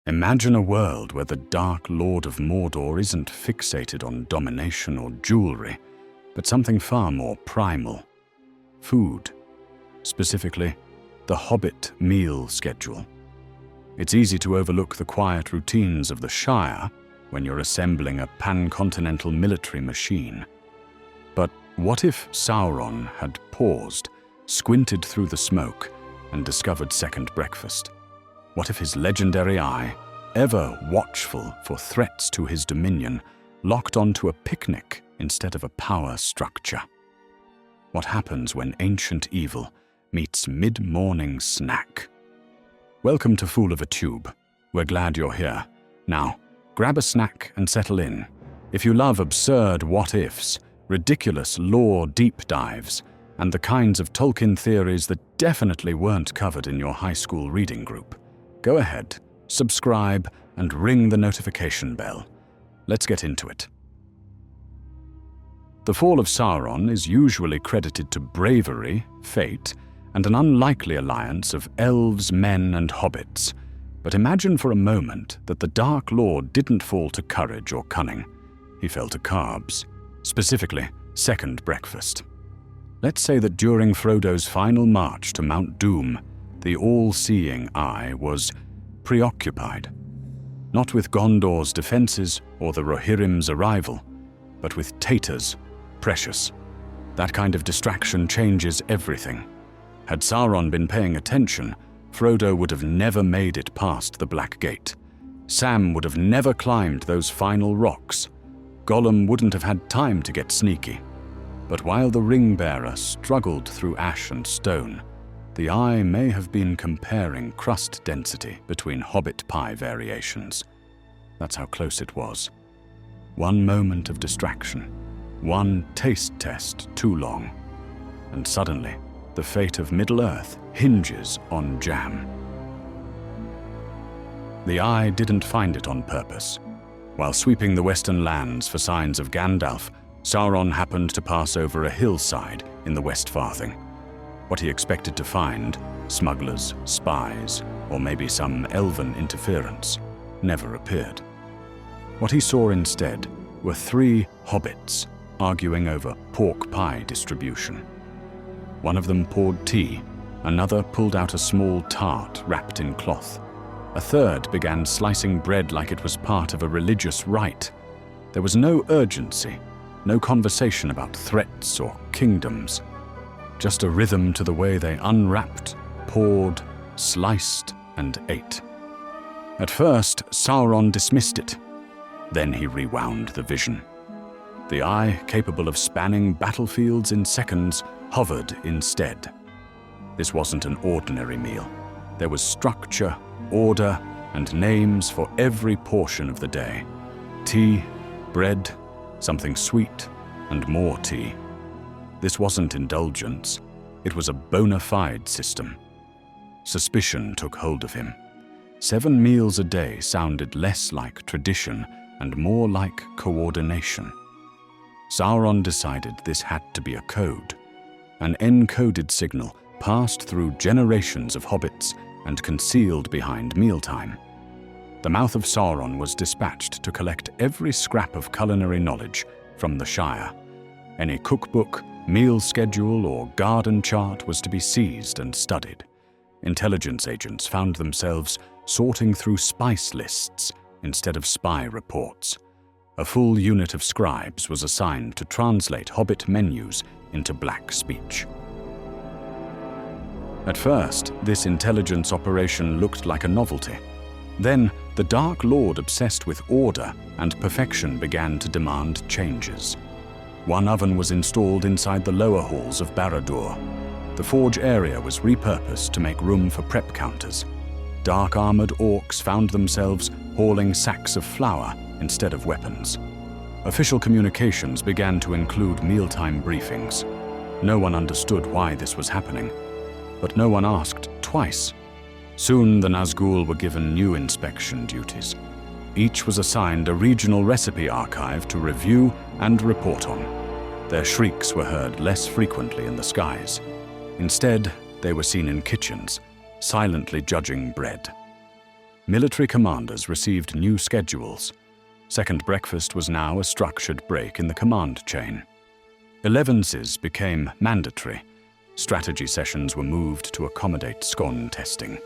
Imagine a world where the Dark Lord of Mordor isn't fixated on domination or jewelry, but something far more primal. Food. Specifically, the Hobbit meal schedule. It's easy to overlook the quiet routines of the Shire when you're assembling a pan-continental military machine. But what if Sauron had paused, squinted through the smoke, and discovered second breakfast? What if his legendary eye, ever watchful for threats to his dominion, locked onto a picnic instead of a power structure? What happens when ancient evil meets mid-morning snack? Welcome to Fool of a Tube. We're glad you're here. Now, grab a snack and settle in. If you love absurd what-ifs, ridiculous lore deep dives, and the kinds of Tolkien theories that definitely weren't covered in your high school reading group, go ahead, subscribe, and ring the notification bell. Let's get into it. The fall of Sauron is usually credited to bravery, fate, and an unlikely alliance of elves, men, and hobbits. But imagine for a moment that the Dark Lord didn't fall to courage or cunning. He fell to carbs, specifically second breakfast. Let's say that during Frodo's final march to Mount Doom, the all-seeing eye was preoccupied, not with Gondor's defenses or the Rohirrim's arrival, but with taters, precious. That kind of distraction changes everything. Had Sauron been paying attention, Frodo would have never made it past the Black Gate. Sam would have never climbed those final rocks. Gollum wouldn't have had time to get sneaky. But while the ring-bearer struggled through ash and stone, the eye may have been comparing crust density between hobbit pie variations. That's how close it was. One moment of distraction, one taste test too long, and suddenly the fate of Middle-earth hinges on jam. The eye didn't find it on purpose. While sweeping the western lands for signs of Gandalf, Sauron happened to pass over a hillside in the West Farthing. What he expected to find, smugglers, spies, or maybe some elven interference, never appeared. What he saw instead were 3 hobbits arguing over pork pie distribution. One of them poured tea, another pulled out a small tart wrapped in cloth. A third began slicing bread like it was part of a religious rite. There was no urgency, no conversation about threats or kingdoms. Just a rhythm to the way they unwrapped, poured, sliced, and ate. At first, Sauron dismissed it. Then he rewound the vision. The eye, capable of spanning battlefields in seconds, hovered instead. This wasn't an ordinary meal. There was structure, order, and names for every portion of the day. Tea, bread, something sweet, and more tea. This wasn't indulgence. It was a bona fide system. Suspicion took hold of him. 7 meals a day sounded less like tradition and more like coordination. Sauron decided this had to be a code. An encoded signal passed through generations of hobbits and concealed behind mealtime. The Mouth of Sauron was dispatched to collect every scrap of culinary knowledge from the Shire. Any cookbook, meal schedule, or garden chart was to be seized and studied. Intelligence agents found themselves sorting through spice lists instead of spy reports. A full unit of scribes was assigned to translate Hobbit menus into black speech. At first, this intelligence operation looked like a novelty. Then, the Dark Lord, obsessed with order and perfection, began to demand changes. One oven was installed inside the lower halls of Barad-dûr. The forge area was repurposed to make room for prep counters. Dark-armored orcs found themselves hauling sacks of flour instead of weapons. Official communications began to include mealtime briefings. No one understood why this was happening, but no one asked twice. Soon the Nazgûl were given new inspection duties. Each was assigned a regional recipe archive to review and report on. Their shrieks were heard less frequently in the skies. Instead, they were seen in kitchens, silently judging bread. military commanders received new schedules. Second breakfast was now a structured break in the command chain. Elevenses became mandatory. Strategy sessions were moved to accommodate scone testing.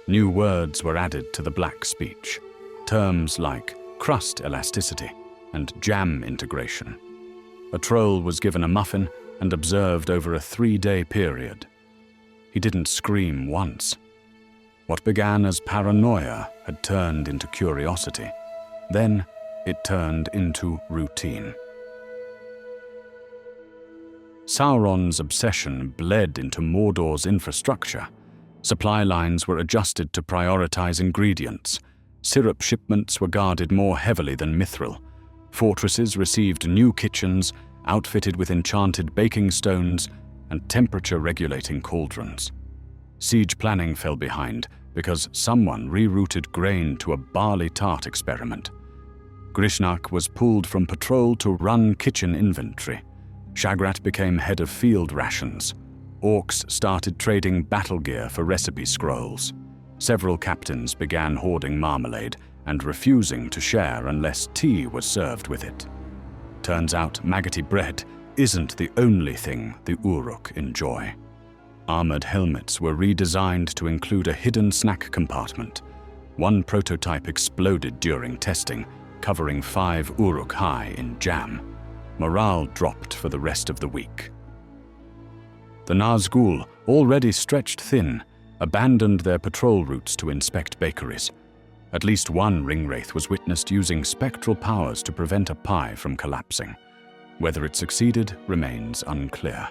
New words were added to the black speech, terms like crust elasticity and jam integration. A troll was given a muffin and observed over a 3-day period. He didn't scream once. What began as paranoia had turned into curiosity. Then it turned into routine. Sauron's obsession bled into Mordor's infrastructure. Supply lines were adjusted to prioritize ingredients. Syrup shipments were guarded more heavily than Mithril. Fortresses received new kitchens, outfitted with enchanted baking stones and temperature-regulating cauldrons. Siege planning fell behind because someone rerouted grain to a barley tart experiment. Grishnak was pulled from patrol to run kitchen inventory. Shagrat became head of field rations. Orcs started trading battle gear for recipe scrolls. Several captains began hoarding marmalade and refusing to share unless tea was served with it. Turns out maggoty bread isn't the only thing the Uruk enjoy. Armored helmets were redesigned to include a hidden snack compartment. One prototype exploded during testing, covering 5 Uruk high in jam. Morale dropped for the rest of the week. The Nazgul, already stretched thin, abandoned their patrol routes to inspect bakeries. At least one ringwraith was witnessed using spectral powers to prevent a pie from collapsing. Whether it succeeded remains unclear.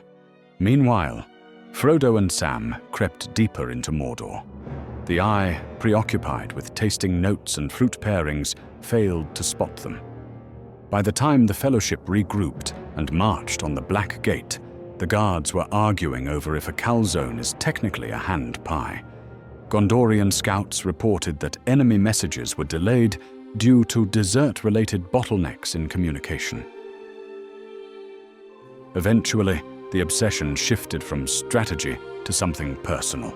Meanwhile, Frodo and Sam crept deeper into Mordor. The eye, preoccupied with tasting notes and fruit pairings, failed to spot them. By the time the Fellowship regrouped and marched on the Black Gate, the guards were arguing over if a calzone is technically a hand pie. Gondorian scouts reported that enemy messages were delayed due to dessert-related bottlenecks in communication. Eventually, the obsession shifted from strategy to something personal.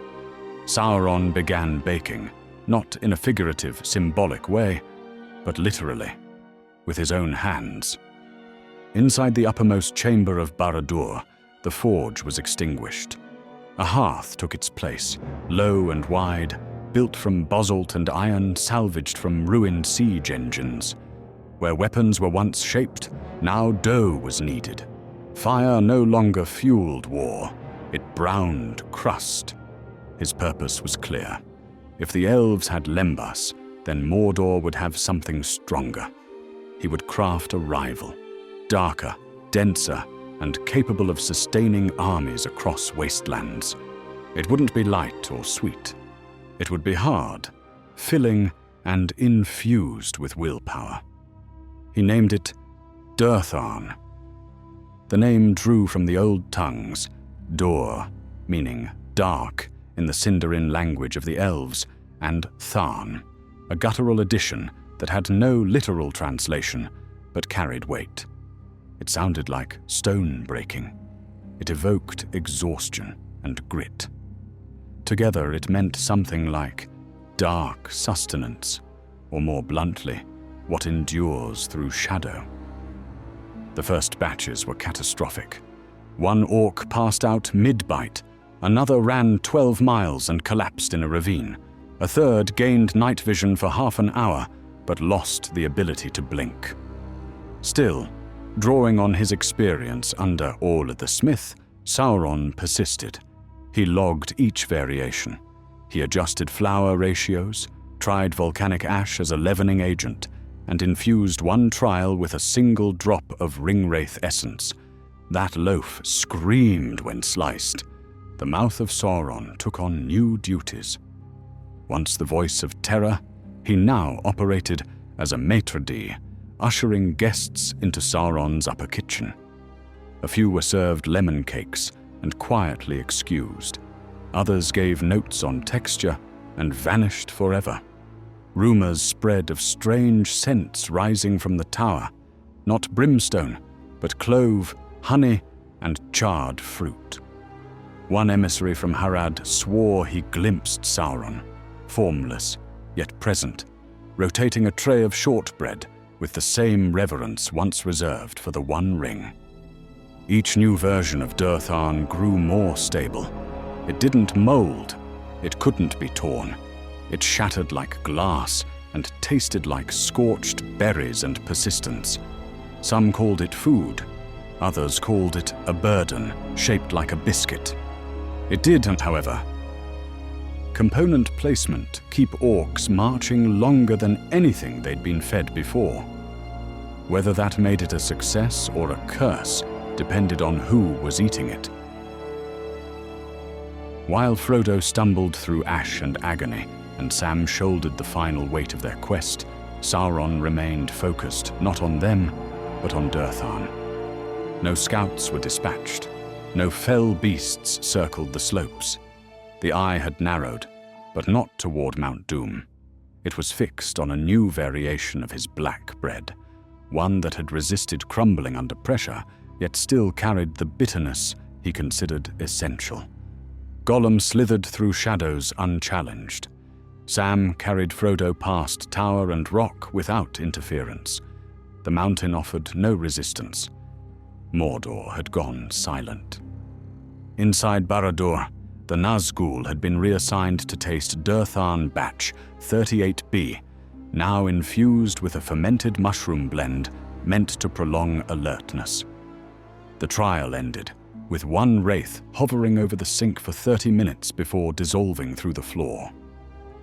Sauron began baking, not in a figurative, symbolic way, but literally, with his own hands. Inside the uppermost chamber of Barad-dûr, the forge was extinguished. A hearth took its place, low and wide, built from basalt and iron salvaged from ruined siege engines. Where weapons were once shaped, now dough was needed. Fire no longer fueled war, it browned crust. His purpose was clear. If the elves had Lembas, then Mordor would have something stronger. He would craft a rival, darker, denser, and capable of sustaining armies across wastelands. It wouldn't be light or sweet. It would be hard, filling, and infused with willpower. He named it Durtharn. The name drew from the old tongues, Dur, meaning dark in the Sindarin language of the elves, and Tharn, a guttural addition that had no literal translation, but carried weight. It sounded like stone breaking. It evoked exhaustion and grit. Together it meant something like dark sustenance, or more bluntly, what endures through shadow. The first batches were catastrophic. One orc passed out mid-bite, another ran 12 miles and collapsed in a ravine. A third gained night vision for half an hour, but lost the ability to blink. Still, drawing on his experience under Orla the Smith, Sauron persisted. He logged each variation. He adjusted flour ratios, tried volcanic ash as a leavening agent, and infused one trial with a single drop of ringwraith essence. That loaf screamed when sliced. The mouth of Sauron took on new duties. Once the voice of terror, he now operated as a maitre d', ushering guests into Sauron's upper kitchen. A few were served lemon cakes and quietly excused. Others gave notes on texture and vanished forever. Rumors spread of strange scents rising from the tower, not brimstone, but clove, honey, and charred fruit. One emissary from Harad swore he glimpsed Sauron, formless, yet present, rotating a tray of shortbread with the same reverence once reserved for the One Ring. Each new version of Durtharn grew more stable. It didn't mold, it couldn't be torn. It shattered like glass and tasted like scorched berries and persistence. Some called it food, others called it a burden shaped like a biscuit. It did, however, component placement keep orcs marching longer than anything they'd been fed before. Whether that made it a success or a curse depended on who was eating it. While Frodo stumbled through ash and agony, and Sam shouldered the final weight of their quest, Sauron remained focused not on them, but on Durtharn. No scouts were dispatched. No fell beasts circled the slopes. The eye had narrowed, but not toward Mount Doom. It was fixed on a new variation of his black bread, one that had resisted crumbling under pressure, yet still carried the bitterness he considered essential. Gollum slithered through shadows unchallenged. Sam carried Frodo past tower and rock without interference. The mountain offered no resistance. Mordor had gone silent. Inside Barad-dûr, the Nazgul had been reassigned to taste Durtharn Batch 38B, now infused with a fermented mushroom blend meant to prolong alertness. The trial ended, with one wraith hovering over the sink for 30 minutes before dissolving through the floor.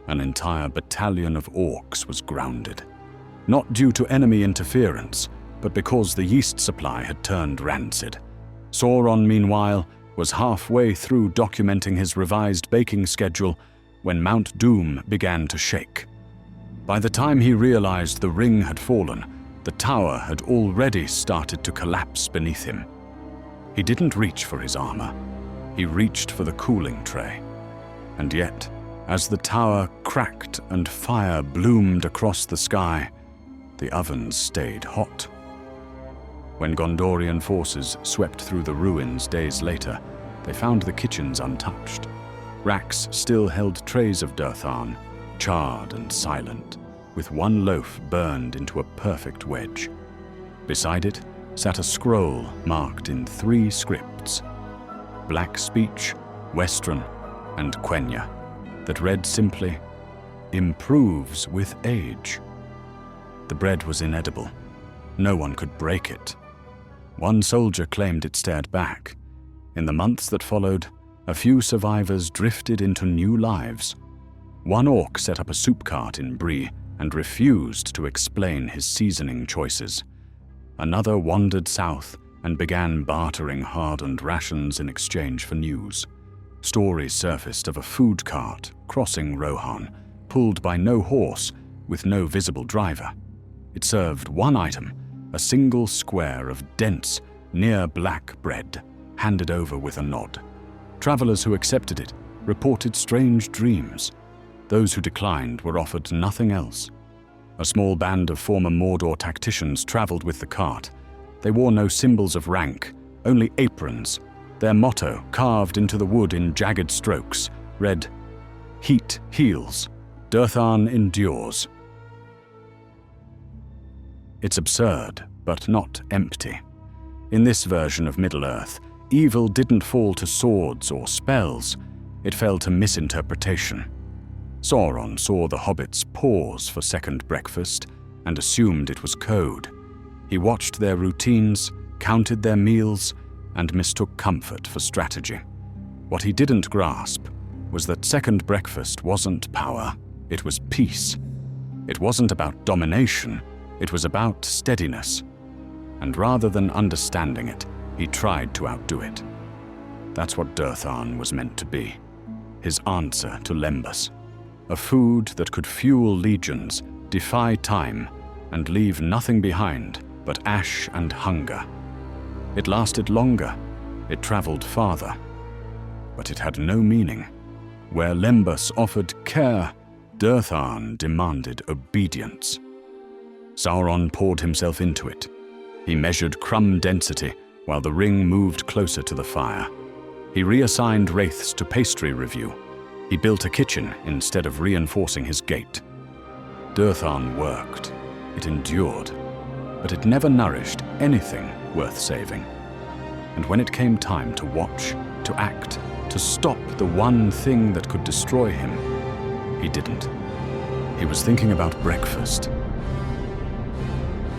An entire battalion of orcs was grounded, not due to enemy interference, but because the yeast supply had turned rancid. Sauron, meanwhile, was halfway through documenting his revised baking schedule when Mount Doom began to shake. By the time he realized the ring had fallen, the tower had already started to collapse beneath him. He didn't reach for his armor. He reached for the cooling tray. And yet, as the tower cracked and fire bloomed across the sky, the ovens stayed hot. When Gondorian forces swept through the ruins days later, they found the kitchens untouched. Racks still held trays of Durtharn, charred and silent, with one loaf burned into a perfect wedge. Beside it sat a scroll marked in 3 scripts: Black Speech, Westron, and Quenya, that read simply, "Improves with age." The bread was inedible. No one could break it. One soldier claimed it stared back. In the months that followed, a few survivors drifted into new lives. One orc set up a soup cart in Bree and refused to explain his seasoning choices. Another wandered south and began bartering hardened rations in exchange for news. Stories surfaced of a food cart crossing Rohan, pulled by no horse with no visible driver. It served one item, a single square of dense, near-black bread, handed over with a nod. Travelers who accepted it reported strange dreams. Those who declined were offered nothing else. A small band of former Mordor tacticians traveled with the cart. They wore no symbols of rank, only aprons. Their motto, carved into the wood in jagged strokes, read, "Heat heals, Durtharn endures." It's absurd, but not empty. In this version of Middle-earth, evil didn't fall to swords or spells, it fell to misinterpretation. Sauron saw the hobbits pause for second breakfast and assumed it was code. He watched their routines, counted their meals, and mistook comfort for strategy. What he didn't grasp was that second breakfast wasn't power, it was peace. It wasn't about domination, it was about steadiness. And rather than understanding it, he tried to outdo it. That's what Durtharn was meant to be. His answer to Lembas. A food that could fuel legions, defy time, and leave nothing behind but ash and hunger. It lasted longer, it traveled farther, but it had no meaning. Where Lembas offered care, Durtharn demanded obedience. Sauron poured himself into it. He measured crumb density while the ring moved closer to the fire. He reassigned wraiths to pastry review. He built a kitchen instead of reinforcing his gate. Durtharn worked. It endured. But it never nourished anything worth saving. And when it came time to watch, to act, to stop the one thing that could destroy him, he didn't. He was thinking about breakfast.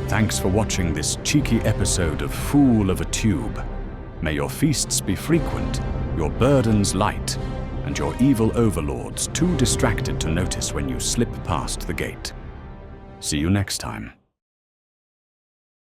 Thanks for watching this cheeky episode of Fool of a Tube. May your feasts be frequent, your burdens light, and your evil overlords too distracted to notice when you slip past the gate. See you next time.